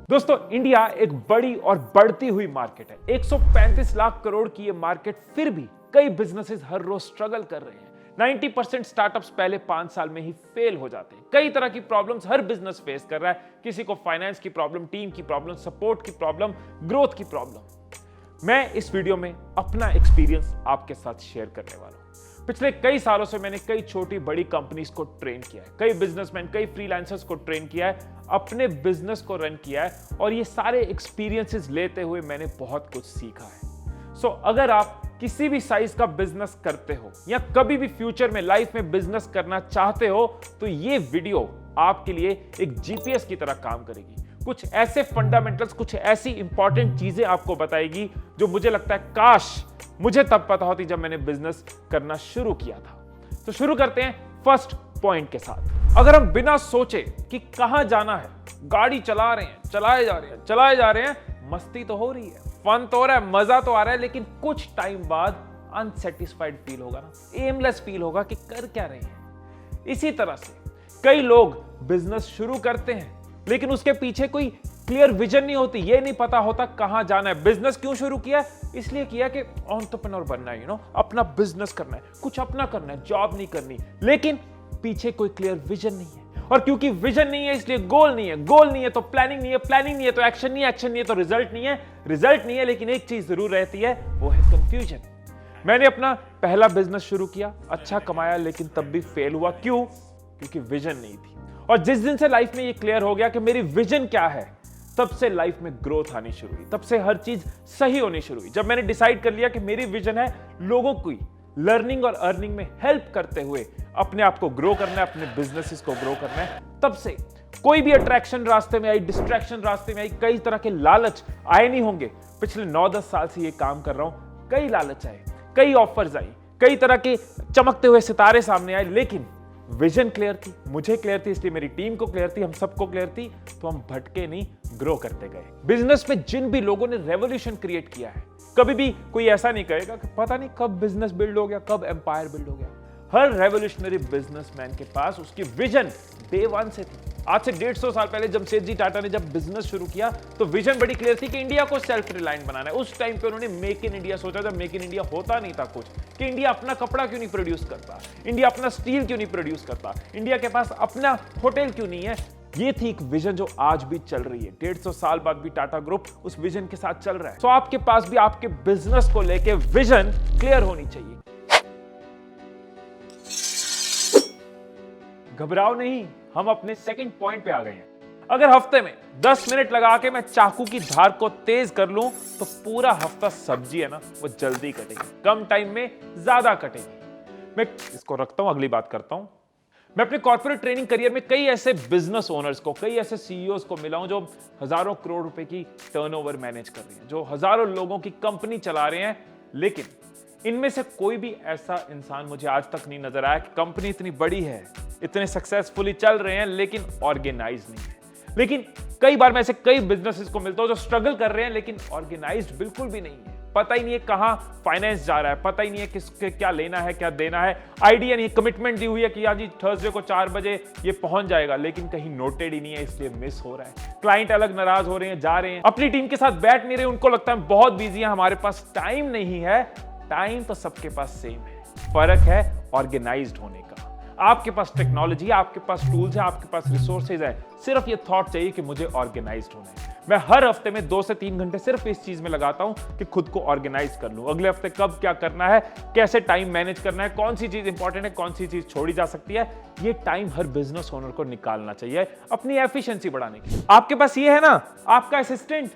दोस्तों, इंडिया एक बड़ी और बढ़ती हुई मार्केट है। 135 लाख करोड़ की ये मार्केट, फिर भी कई बिजनेसेस हर रोज स्ट्रगल कर रहे हैं। 90% स्टार्टअप्स पहले 5 साल में ही फेल हो जाते हैं। कई तरह की प्रॉब्लम्स हर बिजनेस फेस कर रहा है। किसी को फाइनेंस की प्रॉब्लम, टीम की प्रॉब्लम, सपोर्ट की प्रॉब्लम, ग्रोथ की प्रॉब्लम। मैं इस वीडियो में अपना एक्सपीरियंस आपके साथ शेयर करने वाला हूं। पिछले कई सालों से मैंने कई छोटी बड़ी कंपनीज को ट्रेन किया है, कई बिजनेसमैन, कई फ्रीलांसर्स को ट्रेन किया है, अपने बिजनेस को रन किया है और ये सारे एक्सपीरियंसेस लेते हुए मैंने बहुत कुछ सीखा है। सो अगर आप किसी भी साइज का बिजनेस करते हो या कभी भी फ्यूचर में लाइफ में बिजनेस करना चाहते हो तो ये वीडियो आपके लिए एक जीपीएस की तरह काम करेगी। कुछ ऐसे फंडामेंटल्स, कुछ ऐसी इंपॉर्टेंट चीजें आपको बताएगी जो मुझे लगता है काश मुझे तब पता होती जब मैंने बिजनेस करना शुरू किया था। तो शुरू करते हैं फर्स्ट पॉइंट के साथ। अगर हम बिना सोचे कि कहां जाना है, गाड़ी चला रहे हैं, चलाए जा रहे हैं, मस्ती तो हो रही है, फन तो हो रहा है, मजा तो आ रहा है, लेकिन कुछ टाइम बाद अनसेटिस्फाइड फील होगा ना, एमलेस फील होगा कि कर क्या रहे हैं। इसी तरह से कई लोग बिजनेस शुरू करते हैं लेकिन उसके पीछे कोई क्लियर विजन नहीं होती, ये नहीं पता होता कहां जाना है। बिजनेस क्यों शुरू किया? इसलिए किया कि एंटरप्रेन्योर बनना है, अपना बिजनेस करना है, कुछ अपना करना है, जॉब नहीं करनी। लेकिन पीछे कोई क्लियर विजन नहीं है, और क्योंकि विजन नहीं है इसलिए गोल नहीं है, गोल नहीं है तो प्लानिंग नहीं है, प्लानिंग नहीं है तो एक्शन नहीं है, एक्शन नहीं है तो रिजल्ट नहीं है, रिजल्ट नहीं है। लेकिन एक चीज जरूर रहती है, वो है कंफ्यूजन। मैंने अपना पहला बिजनेस शुरू किया, अच्छा कमाया, लेकिन तब भी फेल हुआ। क्यों? क्योंकि विजन नहीं थी। और जिस दिन से लाइफ में ये क्लियर हो गया कि मेरी विजन क्या है, तब से लाइफ में ग्रोथ आनी शुरू हुई, तब से हर चीज सही होनी शुरू हुई। जब मैंने डिसाइड कर लिया कि मेरी विजन है लोगों की लर्निंग और अर्निंग में हेल्प करते हुए अपने आप को ग्रो करना है, अपने बिजनेसेस को ग्रो करना है, तब से कोई भी अट्रैक्शन रास्ते में आई, डिस्ट्रैक्शन रास्ते में आई, कई तरह के लालच आए नहीं होंगे। पिछले 9-10 साल से ये काम कर रहा हूं, कई लालच आए, कई ऑफर्स आई, कई तरह के चमकते हुए सितारे सामने आए, लेकिन विजन क्लियर थी, मुझे क्लियर थी, इसलिए मेरी टीम को क्लियर थी, हम सबको क्लियर थी, तो हम भटके नहीं, ग्रो करते गए। बिजनेस में जिन भी लोगों ने रेवोल्यूशन क्रिएट किया है, कभी भी कोई ऐसा नहीं कहेगा कि पता नहीं कब बिजनेस बिल्ड हो गया, कब एम्पायर बिल्ड हो गया। हर रेवोल्यूशनरी बिजनेसमैन के पास उसकी विजन डे वन से थी। आज से 150 साल पहले जमशेदजी टाटा ने जब बिजनेस शुरू किया तो विजन बड़ी क्लियर थी कि इंडिया को सेल्फ रिलायंट बनाना है। उस टाइम पे उन्होंने मेक इन इंडिया सोचा, जब मेक इन इंडिया होता नहीं था कुछ, कि इंडिया अपना कपड़ा क्यों नहीं प्रोड्यूस करता, इंडिया अपना स्टील क्यों नहीं प्रोड्यूस करता, इंडिया के पास अपना होटल क्यों नहीं है। ये थी एक विजन जो आज भी चल रही है। 150 साल बाद भी टाटा ग्रुप उस विजन के साथ चल रहा है। तो आपके पास भी आपके बिजनेस को लेके विजन क्लियर होनी चाहिए। घबराओ नहीं, हम अपने सेकंड पॉइंट पे आ गए हैं। अगर हफ्ते में 10 मिनट लगा के मैं चाकू की धार को तेज कर लूं तो पूरा हफ्ता सब्जी है ना, वो जल्दी कटेगी, कम टाइम में ज्यादा कटेगी। मैं इसको रखता हूं, अगली बात करता हूं। मैं अपने कॉर्पोरेट ट्रेनिंग करियर में कई ऐसे बिजनेस ओनर्स को, कई ऐसे सीईओज को मिला हूं जो हजारों करोड़ रुपए की टर्नओवर मैनेज कर रहे हैं, जो हजारों लोगों की कंपनी चला रहे हैं। लेकिन इनमें से कोई भी ऐसा इंसान मुझे आज तक नहीं नजर आया कि कंपनी इतनी बड़ी है, इतने सक्सेसफुली चल रहे हैं, लेकिन ऑर्गेनाइज नहीं है। लेकिन कई बार मैं ऐसे कई बिजनेसेस को मिलता हूं जो स्ट्रगल कर रहे हैं लेकिन ऑर्गेनाइज्ड बिल्कुल भी नहीं है। पता ही नहीं है कहां फाइनेंस जा रहा है, पता ही नहीं है किसके क्या लेना है, क्या देना है, आइडिया नहीं, कमिटमेंट दी हुई है कि आज ही थर्सडे को 4 बजे ये पहुंच जाएगा, लेकिन कहीं नोटेड ही नहीं है, इसलिए मिस हो रहा है। क्लाइंट अलग नाराज हो रहे हैं, जा रहे हैं, अपनी टीम के साथ बैठ नहीं रहे, उनको लगता है बहुत बिजी है, हमारे पास टाइम नहीं है। टाइम तो सबके पास सेम है, फर्क है ऑर्गेनाइज्ड होने का। आपके पास टेक्नोलॉजी है, आपके पास टूल्स है, आपके पास रिसोर्सेज है, सिर्फ ये थॉट चाहिए कि मुझे ऑर्गेनाइज्ड होना है। मैं हर हफ्ते में 2 से 3 घंटे सिर्फ इस चीज में लगाता हूं कि खुद को ऑर्गेनाइज कर लूं। अगले हफ्ते कब क्या करना है, कैसे टाइम मैनेज करना है, कौन सी चीज इंपॉर्टेंट है, कौन सी चीज छोड़ी जा सकती है, ये टाइम हर बिजनेस ओनर को निकालना चाहिए अपनी एफिशिएंसी बढ़ाने की। आपके पास ये है ना, आपका असिस्टेंट,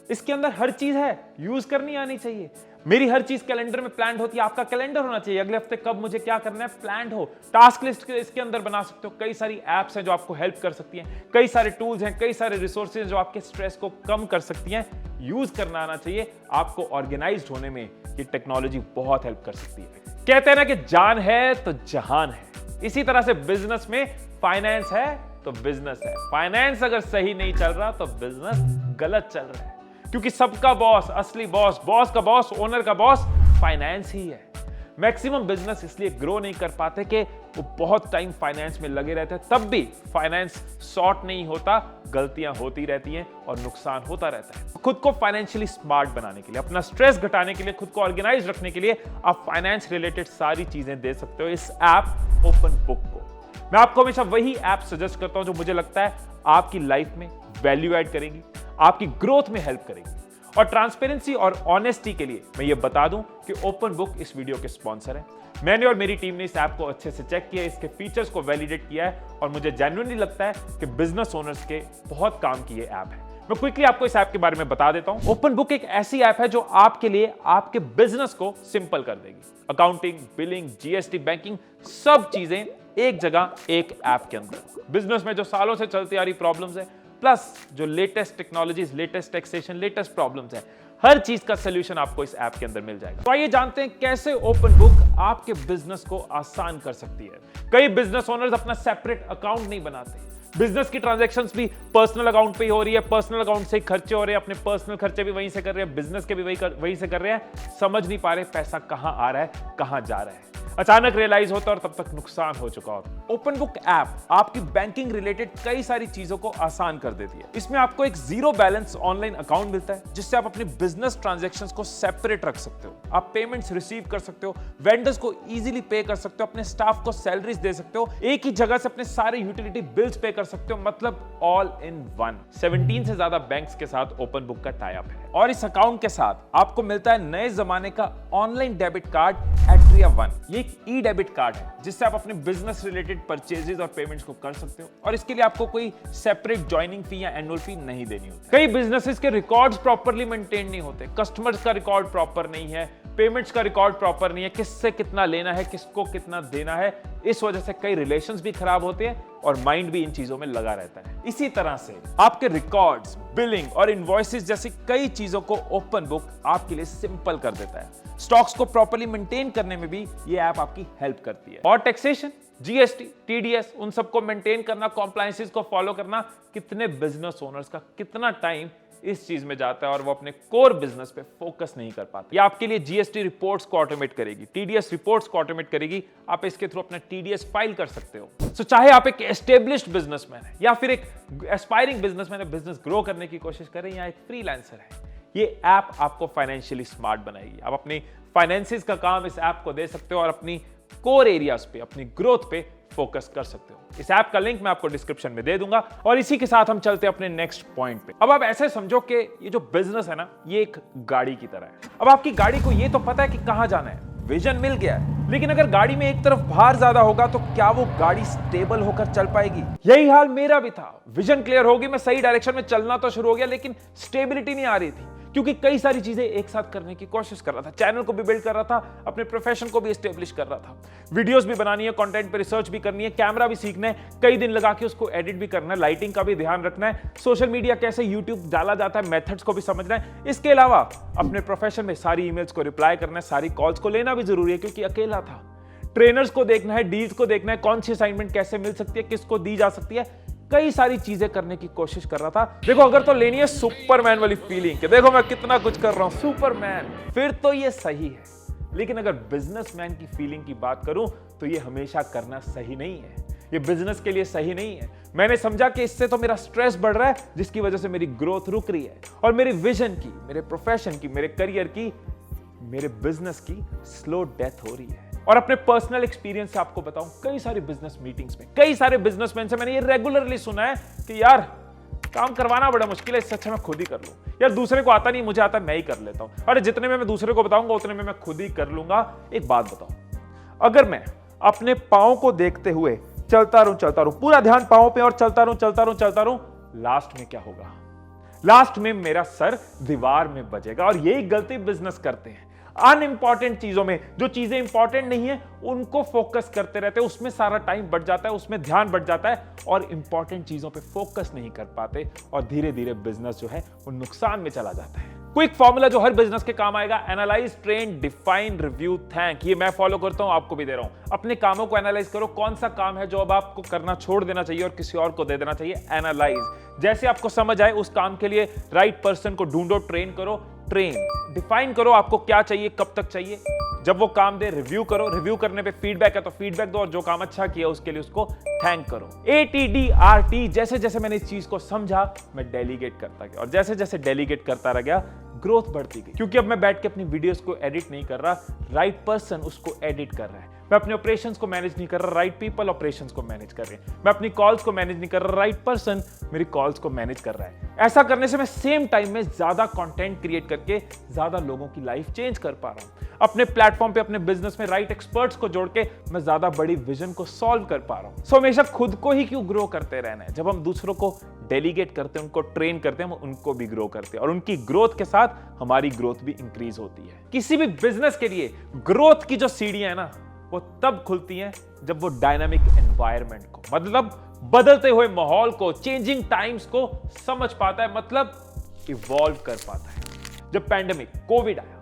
इसके अंदर हर चीज है, यूज करनी आनी चाहिए। मेरी हर चीज कैलेंडर में प्लान होती है, आपका कैलेंडर होना चाहिए। अगले हफ्ते कब मुझे क्या करना है, प्लान हो। टास्क लिस्ट इसके अंदर बना सकते हो। कई सारी एप्स हैं जो आपको हेल्प कर सकती हैं, कई सारे टूल्स हैं, कई सारे रिसोर्सेज जो आपके स्ट्रेस को कम कर सकती हैं। यूज करना आना चाहिए। आपको ऑर्गेनाइज्ड होने में ये टेक्नोलॉजी बहुत हेल्प कर सकती है। कहते हैं ना कि जान है तो जहान है। इसी तरह से बिजनेस में फाइनेंस है तो बिजनेस है। फाइनेंस अगर सही नहीं चल रहा तो बिजनेस गलत चल रहा है, क्योंकि सबका बॉस, असली बॉस, बॉस का बॉस, ओनर का बॉस फाइनेंस ही है। मैक्सिमम बिजनेस इसलिए ग्रो नहीं कर पाते कि वो बहुत टाइम फाइनेंस में लगे रहते हैं, तब भी फाइनेंस सॉर्ट नहीं होता, गलतियां होती रहती हैं और नुकसान होता रहता है। खुद को फाइनेंशियली स्मार्ट बनाने के लिए, अपना स्ट्रेस घटाने के लिए, खुद को ऑर्गेनाइज रखने के लिए आप फाइनेंस रिलेटेड सारी चीजें दे सकते हो इस ऐप ओपन बुक को। मैं आपको हमेशा वही ऐप सजेस्ट करता हूं जो मुझे लगता है आपकी लाइफ में वैल्यू ऐड करेगी, आपकी ग्रोथ में हेल्प करेगी। और ट्रांसपेरेंसी और ऑनेस्टी के लिए मैं ये बता दूं कि ओपन बुक इस वीडियो के स्पॉन्सर है। मैंने और मेरी टीम ने इस ऐप को अच्छे से चेक किया, इसके फीचर्स को वैलिडेट किया है और मुझे जेन्युइनली लगता है कि बिजनेस ओनर्स के बहुत काम की ये ऐप है। मैं क्विकली आपको इस ऐप के बारे में बता देता हूं। ओपन बुक एक ऐसी ऐप है जो आपके लिए आपके बिजनेस को सिंपल कर देगी। अकाउंटिंग, बिलिंग, जीएसटी, बैंकिंग, सब चीजें एक जगह एक ऐप के अंदर। बिजनेस में जो सालों से चलती आ रही प्रॉब्लम्स है, प्लस जो latest technologies, latest taxation, latest problems है, हर चीज का सॉल्यूशन आपको इस ऐप के अंदर मिल जाएगा। तो आइए जानते हैं कैसे ओपन बुक आपके बिजनेस को आसान कर सकती है। कई बिजनेस ओनर्स अपना सेपरेट अकाउंट नहीं बनाते। बिजनेस की ट्रांजैक्शंस भी पर्सनल अकाउंट पे ही हो रही है, पर्सनल अकाउंट से खर्चे हो रहे हैं, अपने पर्सनल खर्चे भी वहीं से कर रहे हैं, बिजनेस के भी वहीं से कर रहे हैं। समझ नहीं पा रहे पैसा कहां आ रहा है, कहां जा रहा है। अचानक रियलाइज होता है और तब तक नुकसान हो चुका होता है। ओपन बुक ऐप आपकी बैंकिंग रिलेटेड कई सारी चीजों को आसान कर देती है। इसमें आपको एक जीरो बैलेंस ऑनलाइन अकाउंट मिलता है जिससे आप अपने बिजनेस ट्रांजैक्शंस को सेपरेट रख सकते हो। आप पेमेंट्स रिसीव कर सकते हो, वेंडर्स को इजीली पे कर सकते हो, अपने स्टाफ को सैलरीज दे सकते हो, एक ही जगह से अपने सारे यूटिलिटी बिल्स पे कर सकते हो, मतलब ऑल इन वन। 17 से ज्यादा बैंक्स के साथ ओपन बुक का टाई अप है और इस अकाउंट के साथ आपको मिलता है नए जमाने का online debit card atria one. ये एक ई डेबिट कार्ड है जिससे आप अपने बिजनेस रिलेटेड परचेजेस और पेमेंट्स को कर सकते हो और इसके लिए आपको कोई सेपरेट ज्वाइनिंग फी या एनुअल फी नहीं देनी होती। कई बिजनेसेस के रिकॉर्ड्स प्रॉपर्ली मेंटेन नहीं होते, कस्टमर्स का रिकॉर्ड प्रॉपर नहीं है, पेमेंट्स का रिकॉर्ड प्रॉपर नहीं है, किससे कितना लेना है, किसको कितना देना है। इस वजह से कई रिलेशंस भी खराब होते हैं और माइंड भी इन चीजों में लगा रहता है। इसी तरह से आपके रिकॉर्ड्स, बिलिंग और इनवॉइसेस जैसी कई चीजों को ओपन बुक आपके लिए सिंपल कर देता है। स्टॉक्स को प्रॉपर्ली मेंटेन करने में भी ये ऐप आपकी हेल्प करती है। और टैक्सेशन, जीएसटी, टीडीएस, उन सबको मेंटेन करना, कॉम्प्लायंसेस को फॉलो करना, कितने बिजनेस ओनर्स का कितना टाइम इस चीज में जाता है और वो अपने कोर बिजनेस पे फोकस नहीं कर पाते। ये आपके लिए जीएसटी रिपोर्ट्स को ऑटोमेट करेगी, टीडीएस रिपोर्ट्स को ऑटोमेट करेगी। आप इसके थ्रू अपना टीडीएस फाइल कर सकते हो। सो चाहे आप एक एस्टेब्लिश्ड बिजनेसमैन है या फिर एक एस्पायरिंग बिजनेसमैन है, बिजनेस ग्रो करने की कोशिश कर रहे हैं, या एक फ्रीलांसर है, ये ऐप आपको फाइनेंशियली स्मार्ट बनाएगी। आप अपनी फाइनेंसिस का काम इस ऐप को दे सकते हो और अपनी कोर एरियाज पे, अपनी ग्रोथ पे फोकस कर सकते हो। इस ऐप का लिंक मैं आपको डिस्क्रिप्शन में दे दूंगा। और इसी के साथ हम चलते हैं अपने नेक्स्ट पॉइंट पे। अब आप ऐसे समझो कि ये जो बिजनेस है ना, ये एक गाड़ी की तरह है। अब आपकी गाड़ी को ये तो पता है कि कहां जाना है, विजन मिल गया है, लेकिन अगर गाड़ी में एक तरफ भार ज्यादा होगा तो क्या वो गाड़ी स्टेबल होकर चल पाएगी? यही हाल मेरा भी था। विजन क्लियर होगी, मैं सही डायरेक्शन में चलना तो शुरू हो गया, लेकिन स्टेबिलिटी नहीं आ रही थी क्योंकि कई सारी चीजें एक साथ करने की कोशिश कर रहा था। चैनल को भी बिल्ड कर रहा था, अपने प्रोफेशन को भी एस्टेब्लिश कर रहा था, वीडियोस भी बनानी है, कंटेंट पे रिसर्च भी करनी है, कैमरा भी सीखना है, कई दिन लगा के उसको एडिट भी करना है, लाइटिंग का भी ध्यान रखना है, सोशल मीडिया कैसे यूट्यूब डाला जाता है, मेथड्स को भी समझना है। इसके अलावा अपने प्रोफेशन में सारी ईमेल्स को रिप्लाई करना है, सारी कॉल्स को लेना भी जरूरी है क्योंकि अकेला था। ट्रेनर्स को देखना है, डील्स को देखना है, कौन सी असाइनमेंट कैसे मिल सकती है, किसको दी जा सकती है, कई सारी चीजें करने की कोशिश कर रहा था। देखो, अगर तो लेनी है सुपरमैन वाली फीलिंग कि देखो मैं कितना कुछ कर रहा हूं, सुपरमैन, फिर तो ये सही है। लेकिन अगर बिजनेसमैन की फीलिंग की बात करूं तो ये हमेशा करना सही नहीं है, ये बिजनेस के लिए सही नहीं है। मैंने समझा कि इससे तो मेरा स्ट्रेस बढ़ रहा है, जिसकी वजह से मेरी ग्रोथ रुक रही है और मेरी विजन की, मेरे प्रोफेशन की, मेरे करियर की, मेरे बिजनेस की स्लो डेथ हो रही है। और अपने पर्सनल एक्सपीरियंस से आपको बताऊं, कई सारे बिजनेस मीटिंग्स में कई सारे बिजनेसमैन से मैंने ये रेगुलरली सुना है कि यार काम करवाना बड़ा मुश्किल है, इससे अच्छा मैं खुद ही कर लूं। यार दूसरे को आता नहीं, मुझे आता है, मैं ही कर लेता हूं। अरे जितने में मैं दूसरे को बताऊंगा उतने में मैं खुद ही कर लूंगा। एक बात बताओ, अगर मैं अपने पांव को देखते हुए चलता रहूं, पूरा ध्यान पांव पे और चलता रहूं, लास्ट में क्या होगा? लास्ट में मेरा सर दीवार में बजेगा। और यही गलती बिजनेस करते हैं। अनइंपॉर्टेंट चीजों में, जो चीजें इंपॉर्टेंट नहीं है उनको फोकस करते रहते हैं, उसमें सारा टाइम बढ़ जाता है, उसमें ध्यान बढ़ जाता है और इंपॉर्टेंट चीजों पे फोकस नहीं कर पाते और धीरे धीरे बिजनेस जो है वो नुकसान में चला जाता है। क्विक फॉर्मूला जो हर बिजनेस के काम आएगा, analyse, train, define, review, thank. ये मैं फॉलो करता हूं, आपको भी दे रहा हूं। अपने कामों को एनालाइज करो, कौन सा काम है जो अब आपको करना छोड़ देना चाहिए और किसी और को दे देना चाहिए। एनालाइज, जैसे आपको समझ आए उस काम के लिए राइट पर्सन को ढूंढो, ट्रेन करो। ट्रेन, डिफाइन करो आपको क्या चाहिए, कब तक चाहिए। जब वो काम दे रिव्यू करो, रिव्यू करने पे फीडबैक है तो फीडबैक दो, और जो काम अच्छा किया उसके लिए उसको थैंक करो। ATDRT, जैसे जैसे मैंने इस चीज को समझा मैं डेलीगेट करता गया, और जैसे जैसे डेलीगेट करता रह गया ग्रोथ बढ़ती गई, क्योंकि अब मैं बैठ के अपनी वीडियोस को एडिट नहीं कर रहा, राइट पर्सन उसको एडिट कर रहा है। मैं अपने ऑपरेशंस को मैनेज नहीं कर रहा, राइट पीपल ऑपरेशंस को मैनेज कर रहे हैं। मैं अपनी कॉल्स को मैनेज नहीं कर रहा, राइट पर्सन मेरी कॉल्स को मैनेज कर रहा है। ऐसा करने से मैं सेम टाइम में ज्यादा कंटेंट क्रिएट करके ज्यादा लोगों की लाइफ चेंज कर पा रहा हूं। अपने प्लेटफॉर्म पे अपने बिजनेस में राइट एक्सपर्ट्स को जोड़ के मैं ज्यादा बड़ी विजन को सॉल्व कर पा रहा हूं। सो हमेशा खुद को ही क्यों ग्रो करते रहना है? जब हम दूसरों को डेलीगेट करते हैं, उनको ट्रेन करते हैं, हम उनको भी ग्रो करते हैं, और उनकी ग्रोथ के साथ हमारी ग्रोथ भी इंक्रीज होती है। किसी भी बिजनेस के लिए ग्रोथ की जो सीढ़ियां है ना, वो तब खुलती हैं जब वो डायनामिक एनवायरनमेंट को, मतलब बदलते हुए माहौल को, चेंजिंग टाइम्स को समझ पाता है, मतलब इवॉल्व कर पाता है। जब पैंडेमिक कोविड आया,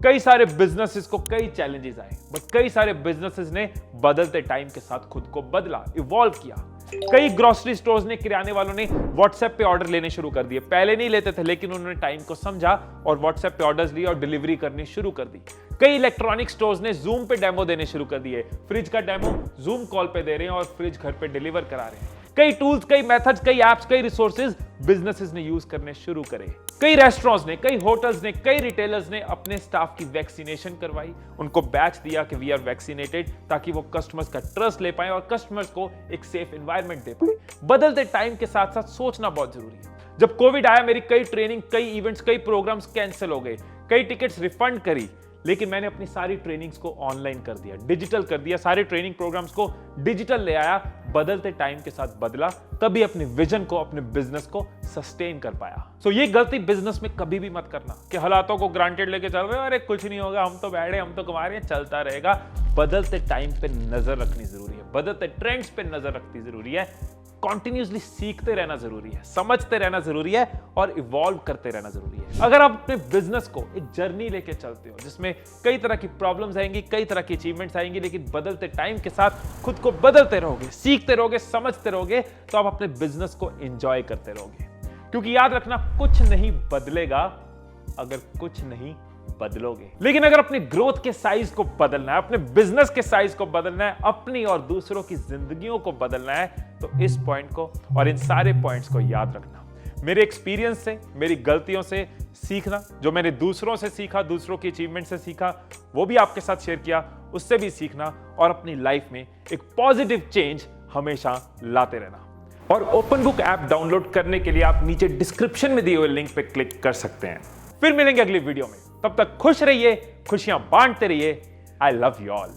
कई सारे बिजनेसेस को कई चैलेंजेस आए, बट कई सारे बिजनेसेस ने बदलते टाइम के साथ खुद को बदला, इवॉल्व किया। कई ग्रोसरी स्टोर्स ने, किराने वालों ने व्हाट्सएप पे ऑर्डर लेने शुरू कर दिए। पहले नहीं लेते थे, लेकिन उन्होंने टाइम को समझा और व्हाट्सएप पे ऑर्डर्स लिए और डिलीवरी करनी शुरू कर दी। कई इलेक्ट्रॉनिक स्टोर्स ने जूम पे डेमो देने शुरू कर दिए। फ्रिज का डेमो जूम कॉल पे दे रहे हैं और फ्रिज घर पे डिलीवर करा रहे हैं। कई टूल्स, कई मेथड्स, कई एप्स, कई रिसोर्सेज बिजनेसेस ने यूज करने शुरू करे। कई रेस्टोरेंट्स ने, कई होटल्स ने, कई रिटेलर्स ने अपने स्टाफ की वैक्सीनेशन करवाई, उनको बैच दिया कि वी आर वैक्सीनेटेड, ताकि वो कस्टमर्स का ट्रस्ट ले पाए और कस्टमर्स को एक सेफ एनवायरनमेंट दे पाए। बदलते टाइम के साथ साथ सोचना बहुत जरूरी है। जब कोविड आया, मेरी कई ट्रेनिंग, कई इवेंट्स, कई प्रोग्राम्स कैंसिल हो गए, कई टिकट्स रिफंड करी, लेकिन मैंने अपनी सारी ट्रेनिंग्स को ऑनलाइन कर दिया, डिजिटल कर दिया, सारे ट्रेनिंग प्रोग्राम्स को डिजिटल ले आया, बदलते टाइम के साथ बदला, तभी अपने विजन को, अपने बिजनेस को सस्टेन कर पाया। सो ये गलती बिजनेस में कभी भी मत करना कि हालातों को ग्रांटेड लेके चल रहे हो, अरे कुछ नहीं होगा, हम तो बैठे, हम तो कमा रहे हैं, चलता रहेगा। बदलते टाइम पे नजर रखनी जरूरी है, बदलते ट्रेंड्स पे नजर रखनी जरूरी है, कॉन्टिन्यूसली सीखते रहना जरूरी है, समझते रहना जरूरी है और इवॉल्व करते रहना जरूरी है। अगर आप अपने बिजनेस को एक जर्नी लेके चलते हो जिसमें कई तरह की प्रॉब्लम्स आएंगी, कई तरह की अचीवमेंट्स आएंगी, लेकिन बदलते टाइम के साथ खुद को बदलते रहोगे, सीखते रहोगे, समझते रहोगे, तो आप अपने बिजनेस को एंजॉय करते रहोगे। क्योंकि याद रखना, कुछ नहीं बदलेगा अगर कुछ नहीं बदलोगे। लेकिन अगर अपनी ग्रोथ के साइज को बदलना है, अपने बिजनेस के साइज को बदलना है, अपनी और दूसरों की जिंदगियों को बदलना है, तो इस पॉइंट को और इन सारे पॉइंट्स को याद रखना। मेरे एक्सपीरियंस से, मेरी गलतियों से सीखना, जो मैंने दूसरों से सीखा, दूसरों की अचीवमेंट से सीखा, वो भी आपके साथ शेयर किया, उससे भी सीखना और अपनी लाइफ में एक पॉजिटिव चेंज हमेशा लाते रहना। और ओपन बुक ऐप डाउनलोड करने के लिए आप नीचे डिस्क्रिप्शन में दिए हुए लिंक पे क्लिक कर सकते हैं। फिर मिलेंगे अगली वीडियो में, तब तक खुश रहिए, खुशियां बांटते रहिए। I love you all.